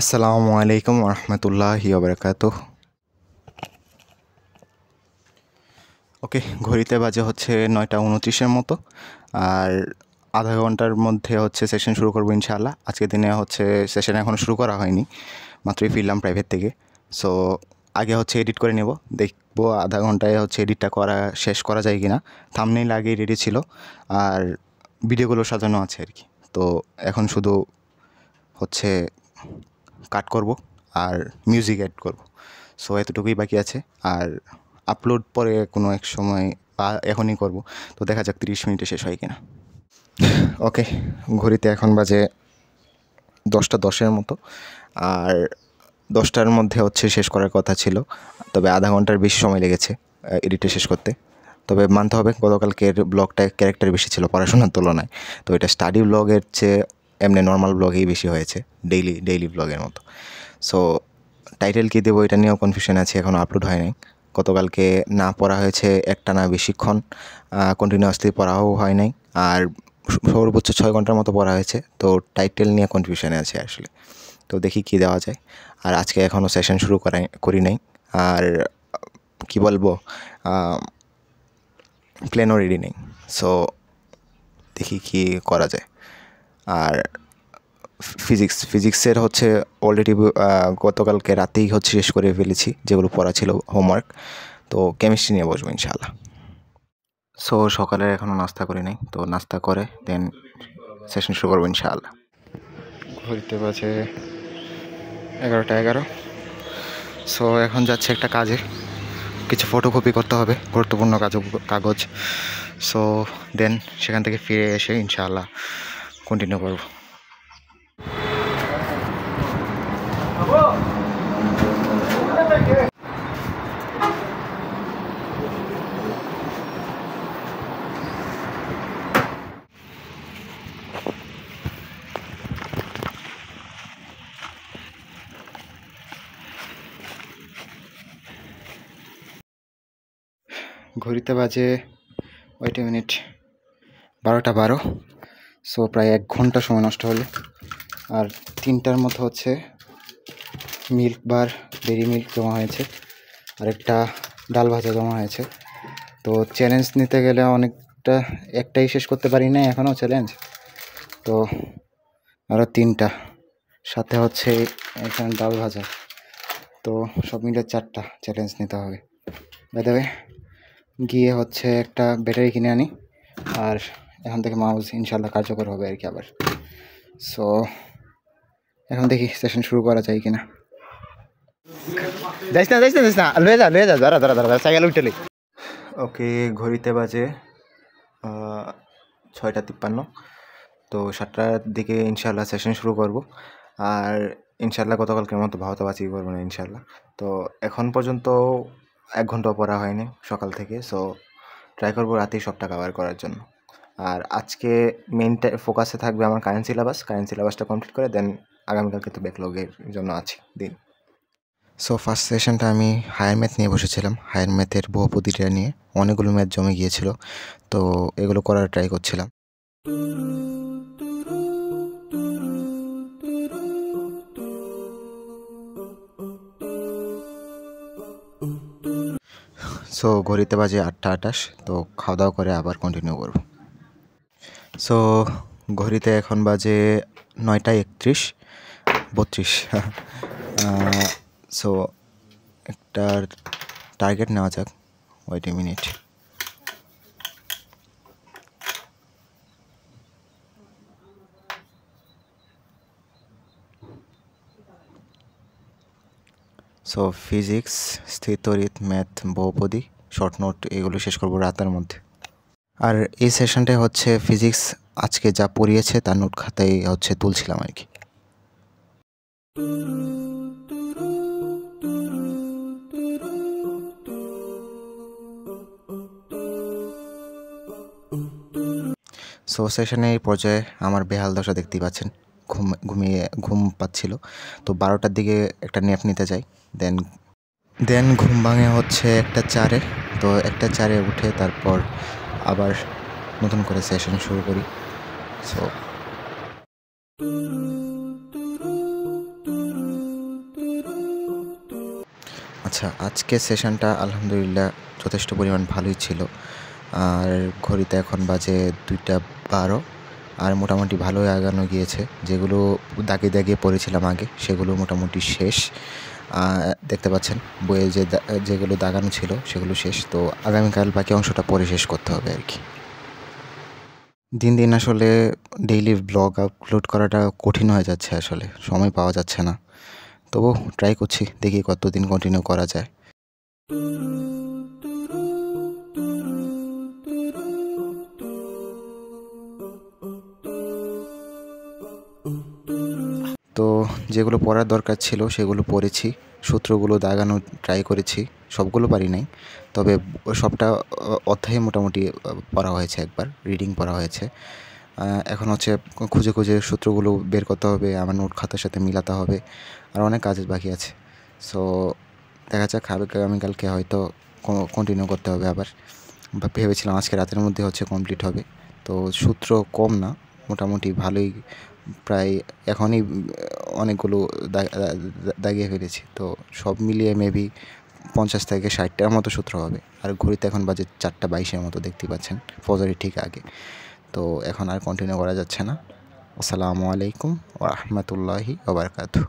আসসালামু আলাইকুম রহমতুল্লাহি ওবরাকাতুহ। ওকে, ঘড়িতে বাজে হচ্ছে 9টা 29-এর মতো। আর আধা ঘন্টার মধ্যে হচ্ছে সেশন শুরু করবো ইনশাআল্লাহ। আজকের দিনে হচ্ছে সেশন এখনও শুরু করা হয়নি, মাত্রই ফিরলাম প্রাইভেট থেকে। সো আগে হচ্ছে এডিট করে নেব, দেখবো আধা ঘন্টায় হচ্ছে এডিটটা শেষ করা যায় কি না। থাম্বনেইল আগেই রেডি ছিল, আর ভিডিওগুলো সাজানো আছে আর কি। তো এখন শুধু হচ্ছে কাট করব আর মিউজিক অ্যাড করব। সো এতটুকুই বাকি আছে। আর আপলোড পরে কোনো এক সময় বা এখনই করব। তো দেখা যাক 30 মিনিটে শেষ হয় কিনা। ওকে, ঘড়িতে এখন বাজে 10টা 10-এর মতো। আর 10টার মধ্যে হচ্ছে শেষ করার কথা ছিল, তবে আধা ঘন্টার বেশি সময় লেগেছে এডিটে শেষ করতে। তবে মানতে হবে গতকালকের ব্লগটায় ক্যারেক্টার বেশি ছিল পড়াশোনার তুলনায়। তো এটা স্টাডি ব্লগের চেয়ে এমনি নর্মাল ব্লগেই বেশি হয়েছে, ডেইলি ব্লগের মতো। সো টাইটেল কী দেবো এটা নিয়েও কনফিউশন আছে, এখনও আপলোড হয় নাই। গতকালকে না পড়া হয়েছে একটানা বেশিক্ষণ, কন্টিনিউয়াসলি পড়াও হয় নাই। আর সর্বোচ্চ 6 ঘন্টার মতো পড়া হয়েছে। তো টাইটেল নিয়ে কনফিউশনে আছে আসলে। তো দেখি কী দেওয়া যায়। আর আজকে এখনও সেশন শুরু করি নাই। আর কি বলবো, প্ল্যানও রেডি নেই। সো দেখি কী করা যায়। আর ফিজিক্সের হচ্ছে অলরেডি গতকালকে রাতেই হচ্ছে শেষ করে ফেলেছি যেগুলো পড়া ছিল হোমওয়ার্ক। তো কেমিস্ট্রি নিয়ে বসবো ইনশাআল্লাহ। সো সকালে এখনও নাস্তা করি নাই, তো নাস্তা করে দেন সেশন শুরু করবো ইনশাআল্লাহ। ঘড়িতে বাজে 11টা 11। সো এখন যাচ্ছে একটা কাজে, কিছু ফটোকপি করতে হবে, গুরুত্বপূর্ণ কাগজ। সো দেন সেখান থেকে ফিরে এসে ইনশাআল্লাহ কন্টিনিউ করব। ঘড়িতে বাজে 12 মিনিট, 12টা 12। সো প্রায় 1 ঘন্টা সময় নষ্ট হলো। আর 3টার মতো হচ্ছে মিল্ক বার, ডেরি মিল্ক জমা হয়েছে, আর একটা ডাল ভাজা জমা হয়েছে। তো চ্যালেঞ্জ নিতে গেলে অনেকটা, একটাই শেষ করতে পারি না এখনও চ্যালেঞ্জ। তো আরও 3টা, সাথে হচ্ছে এখানে ডাল ভাজা। তো সব মিলে 4টা চ্যালেঞ্জ নিতে হবে। বাই দ্য ওয়ে, গিয়ে হচ্ছে একটা ব্যাটারি কিনে আনি, আর এখান থেকে মাউস ইনশাল্লাহ কার্যকর হবে আর কি আবার। সো এখন দেখি সেশন শুরু করা যায় কিনা। যাইস না লয়ে যা ধরা সাইকেল উঠে। ওকে, ঘড়িতে বাজে 6টা 53। তো 7টার দিকে ইনশাল্লাহ সেশন শুরু করব। আর ইনশাল্লাহ গতকালকের মতো ভাওতাবাজি করবো না ইনশাল্লাহ। তো এখন পর্যন্ত 1 ঘন্টাও পড়া হয়নি সকাল থেকে। সো ট্রাই করবো রাতেই সবটা কভার করার জন্য। আর আজকে মেইনটা ফোকাসে থাকবে আমার কারেন্ট সিলেবাসটা কমপ্লিট করে দেন আগামীকালকে তো ব্যাকলগের জন্য আছে দিন। সো ফার্স্ট সেশনটা আমি হায়ার ম্যাথ নিয়ে বসেছিলাম। হায়ার ম্যাথের বহুপদীটা নিয়ে অনেকগুলো ম্যাথ জমে গিয়েছিল, তো এগুলো করার ট্রাই করছিলাম। সো ঘড়িতে বাজে 8টা 28। তো খাওয়া দাওয়া করে আবার কন্টিনিউ করব। সো ঘড়িতে এখন বাজে 9টা 31 32। সো একটা টার্গেট নেওয়া যাক। Wait a minute. So physics, স্থিরতড়িৎ, ম্যাথ, বহুপদী, শর্ট নোট এগুলো শেষ করবো রাতের মধ্যে। আর এই সেশনটায় হচ্ছে ফিজিক্স আজকে যা পড়িয়েছে তার নোট খাতায় হচ্ছে তুলছিলাম আর কি। সো সেশনে এই পর্যায়ে আমার বেহাল দশা দেখতেই পাচ্ছেন, ঘুম পাচ্ছিল। তো 12টার দিকে একটা ন্যাপ নিতে যাই, দেন ঘুম ভাঙে হচ্ছে 1টা 4-এ। তো 1টা 4-এ উঠে তারপর আবার নতুন করে সেশন শুরু করি। সো আচ্ছা, আজকের সেশনটা আলহামদুলিল্লাহ যথেষ্ট পরিমাণ ভালোই ছিল। আর ঘড়িতে এখন বাজে 2টা 12, আর মোটামুটি ভালোই আগানো গিয়েছে। যেগুলো দাগে দাগিয়ে পড়েছিলাম আগে সেগুলো মোটামুটি শেষ। দেখতে পাচ্ছেন বইয়ে যেগুলো দাগানো ছিল সেগুলো শেষ। তো আগামীকাল বাকি অংশটা পরে শেষ করতে হবে আর কি। দিন দিন আসলে ডেইলি ব্লগ আপলোড করাটা কঠিন হয়ে যাচ্ছে, আসলে সময় পাওয়া যাচ্ছে না। তবু ট্রাই করছি, দেখি কতদিন কন্টিনিউ করা যায়। তো যেগুলো পড়ার দরকার ছিল সেগুলো পড়েছি, সূত্রগুলো দাগানো ট্রাই করেছি, সবগুলো পারি নাই, তবে সবটা অধ্যায়ে মোটামুটি পড়া হয়েছে, একবার রিডিং পড়া হয়েছে। এখন হচ্ছে খুঁজে খুঁজে সূত্রগুলো বের করতে হবে, আমার নোট খাতার সাথে মিলাতে হবে, আর অনেক কাজের বাকি আছে। সো দেখা যাক, আগামীকালকে হয়তো কন্টিনিউ করতে হবে আবার। ভেবেছিলাম আজকে রাতের মধ্যে হচ্ছে কমপ্লিট হবে। তো সূত্র কম না, মোটামুটি ভালোই, প্রায় এখনই অনেকগুলো দাগিয়ে ফেলেছি। তো সব মিলিয়ে মেবি 50 থেকে 60টার মতো সূত্র হবে। আর ঘড়িতে এখন বাজে 4টা 22-এর মতো, দেখতে পাচ্ছেন ফজরের ঠিক আগে। তো এখন আর কন্টিনিউ করা যাচ্ছে না। আসসালামু আলাইকুম ওয়া রাহমাতুল্লাহি ওয়া বারাকাতুহু।